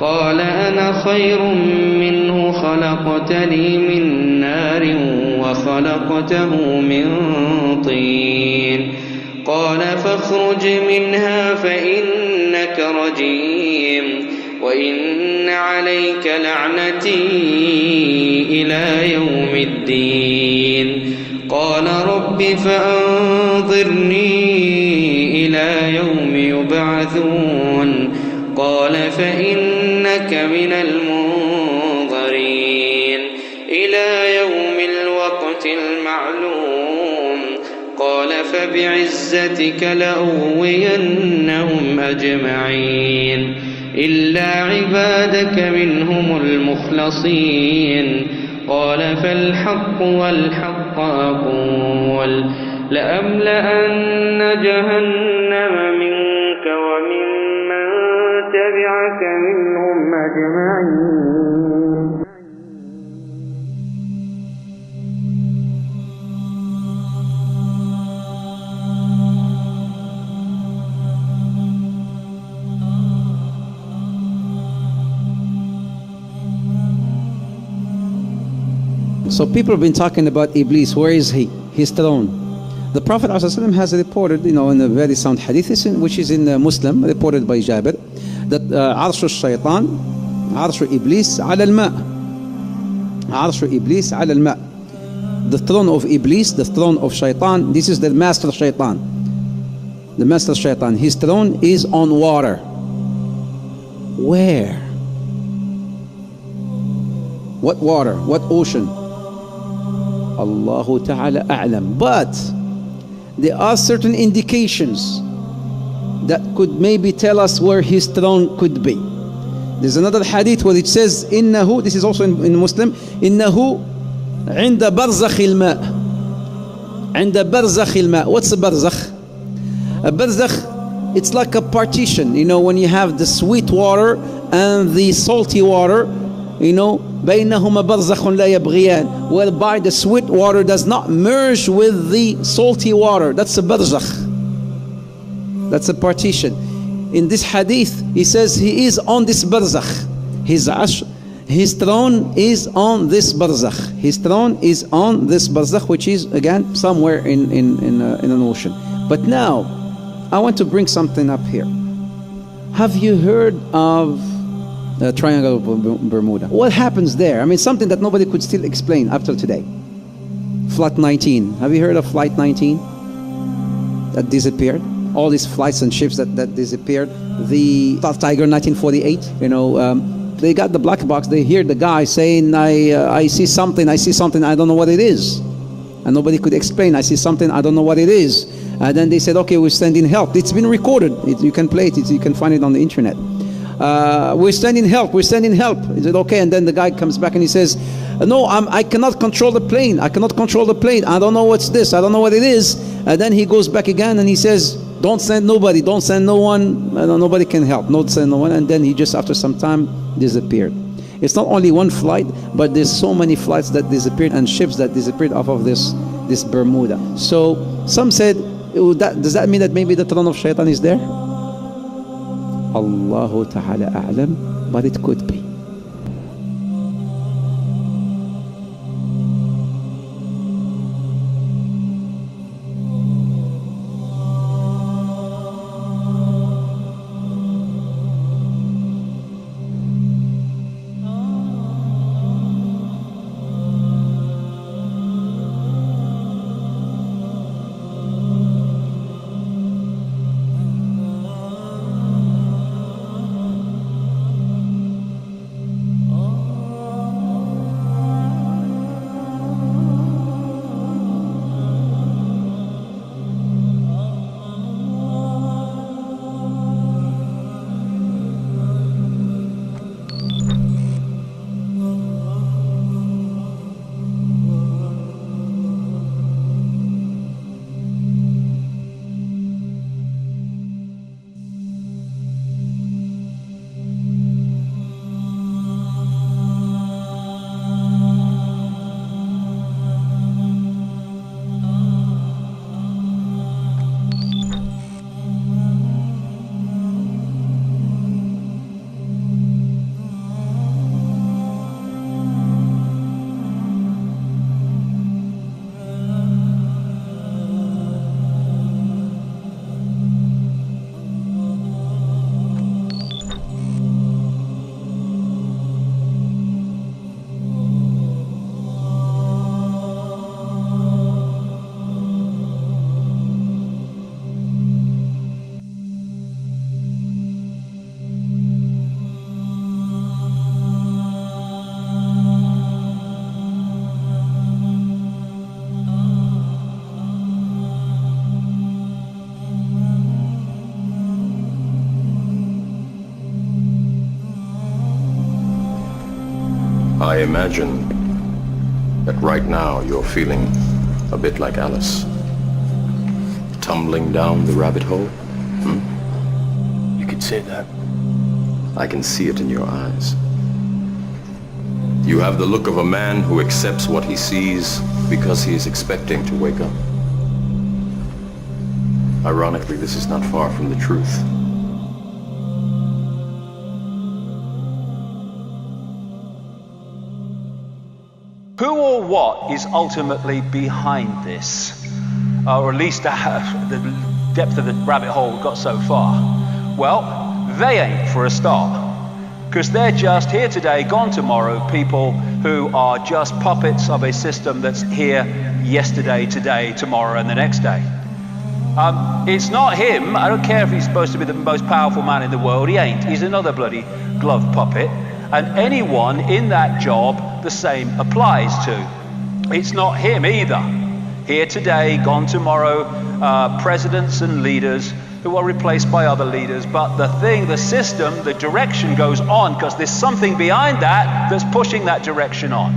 قال أنا خير منه خلقتني من نار وخلقته من طين قال فاخرج منها فإنك رجيم وإن عليك لعنتي إلى يوم الدين قال رب فأنظرني إلى يوم يبعثون قال فإنك من المنظرين إلى يوم الوقت المعلوم قال فبعزتك لأغوينهم أجمعين إلا عبادك منهم المخلصين قال فالحق والحق أقول لأملأن جهنم منك وممن تبعك منهم أجمعين. So people have been talking about Iblis. Where is he? His throne. The Prophet ﷺ has reported, in a very sound hadith, which is in Muslim, reported by Jabir, that Arshu Shaitan, Arshu Iblis ala al-ma'. Arshu Iblis ala al-ma'. The throne of Iblis, the throne of Shaitan, this is the master Shaitan. The master Shaitan, his throne is on water. Where? What water? What ocean? Allahu Ta'ala a'lam. But there are certain indications that could maybe tell us where his throne could be. There's another hadith where it says, innahu, this is also in Muslim, innahu inda barzakh al-ma'. Inda barzakh al-ma'. What's a barzakh? A barzakh, it's like a partition, when you have the sweet water and the salty water, بينهما برزخ لا يبغيان, whereby the sweet water does not merge with the salty water. That's a barzakh. That's a partition. In this hadith, he says he is on this barzakh. His throne is on this barzakh. His throne is on this barzakh, which is again somewhere in an ocean. But now, I want to bring something up here. Have you heard of Triangle of Bermuda? What happens there? I mean, something that nobody could still explain up till today. Flight 19. Have you heard of Flight 19? That disappeared. All these flights and ships that disappeared. The South Tiger 1948. They got the black box. They hear the guy saying, I see something, I don't know what it is. And nobody could explain. I see something, I don't know what it is. And then they said, okay, we're sending help. It's been recorded. You can play it. You can find it on the internet. We're sending help. He said, okay. And then the guy comes back and he says, no, I cannot control the plane. I cannot control the plane. I don't know what's this. I don't know what it is. And then he goes back again and he says, don't send nobody. Don't send no one. Nobody can help. Don't send no one. And then he just, after some time, disappeared. It's not only one flight, but there's so many flights that disappeared and ships that disappeared off of this Bermuda. So some said, does that mean that maybe the throne of Shaitan is there? Allahu Ta'ala a'lam, but it could be. I imagine that right now you're feeling a bit like Alice. Tumbling down the rabbit hole? You could say that. I can see it in your eyes. You have the look of a man who accepts what he sees because he is expecting to wake up. Ironically, this is not far from the truth. Who or what is ultimately behind this? Or at least the depth of the rabbit hole got so far? Well, they ain't for a start. Because they're just here today, gone tomorrow, people who are just puppets of a system that's here yesterday, today, tomorrow, and the next day. It's not him. I don't care if he's supposed to be the most powerful man in the world. He ain't. He's another bloody glove puppet. And anyone in that job, the same applies to. It's not him either. Here today, gone tomorrow, presidents and leaders who are replaced by other leaders. But the system, the direction goes on because there's something behind that that's pushing that direction on.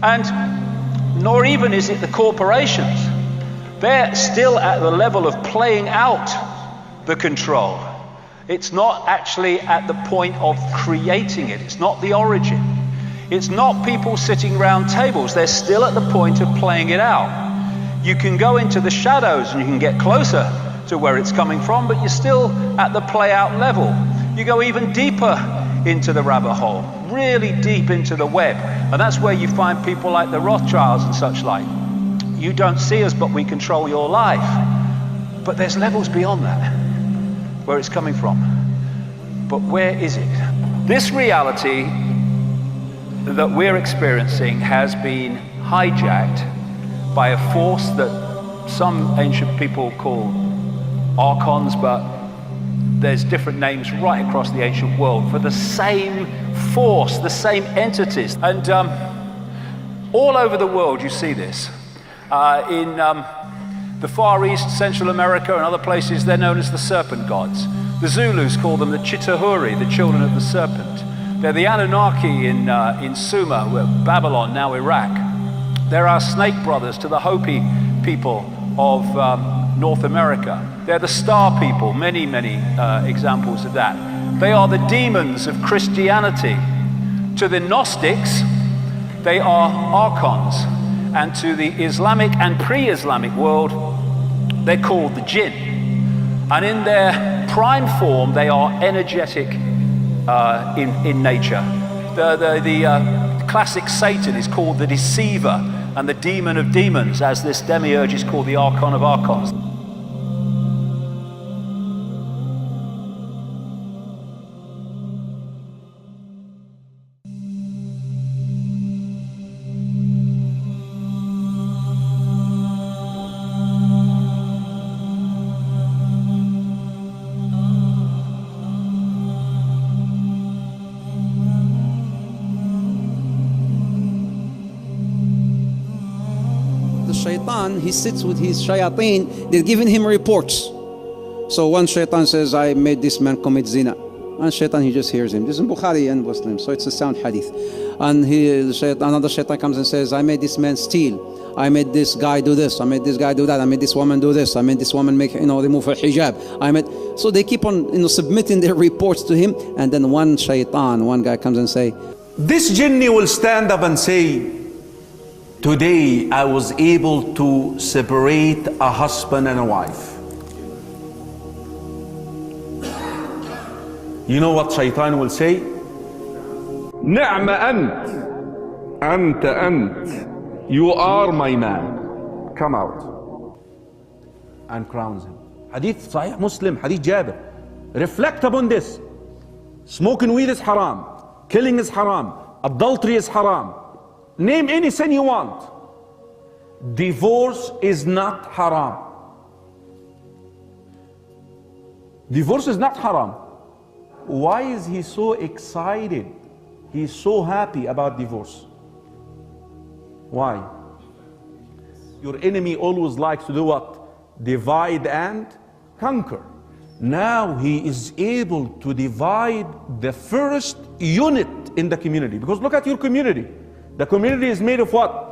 And nor even is it the corporations. They're still at the level of playing out the control. It's not actually at the point of creating it. It's not the origin. It's not people sitting around tables. They're still at the point of playing it out. You can go into the shadows and you can get closer to where it's coming from, but you're still at the play out level. You go even deeper into the rabbit hole, really deep into the web. And that's where you find people like the Rothschilds and such like. You don't see us, but we control your life. But there's levels beyond that, where it's coming from. But where is it? This reality that we're experiencing has been hijacked by a force that some ancient people call archons, but there's different names right across the ancient world for the same force, the same entities. And all over the world you see this. In the Far East, Central America and other places, they're known as the serpent gods. The Zulus call them the Chitahuri, the children of the serpent. They're the Anunnaki in Sumer, Babylon, now Iraq. They're our snake brothers to the Hopi people of North America. They're the star people, many, many examples of that. They are the demons of Christianity. To the Gnostics, they are archons. And to the Islamic and pre-Islamic world, they're called the jinn. And in their prime form, they are energetic in nature. The classic Satan is called the deceiver and the demon of demons, as this demiurge is called the archon of archons. Shaitan, he sits with his shayateen, they're giving him reports. So one shaitan says, I made this man commit zina. And shaitan, he just hears him. This is in Bukhari and Muslim, so it's a sound hadith. And another shaitan comes and says, I made this man steal. I made this guy do this. I made this guy do that. I made this woman do this. I made this woman make, remove her hijab. So they keep on, submitting their reports to him. And then one guy comes and say, this jinni will stand up and say, today I was able to separate a husband and a wife. You know what shaitan will say? Ni'ma ant. You are my man. Come out. And crowns him. Hadith Sahih Muslim, Hadith Jabir. Reflect upon this. Smoking weed is haram. Killing is haram. Adultery is haram. Name any sin you want. Divorce is not haram. Divorce is not haram. Why is he so excited? He's so happy about divorce. Why? Your enemy always likes to do what? Divide and conquer. Now he is able to divide the first unit in the community. Because look at your community. The community is made of what?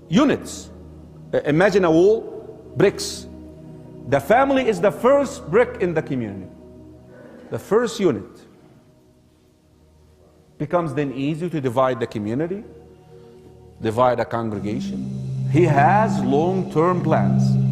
Units. Imagine a wall, bricks. The family is the first brick in the community. The first unit. Becomes then easy to divide the community, divide a congregation. He has long-term plans.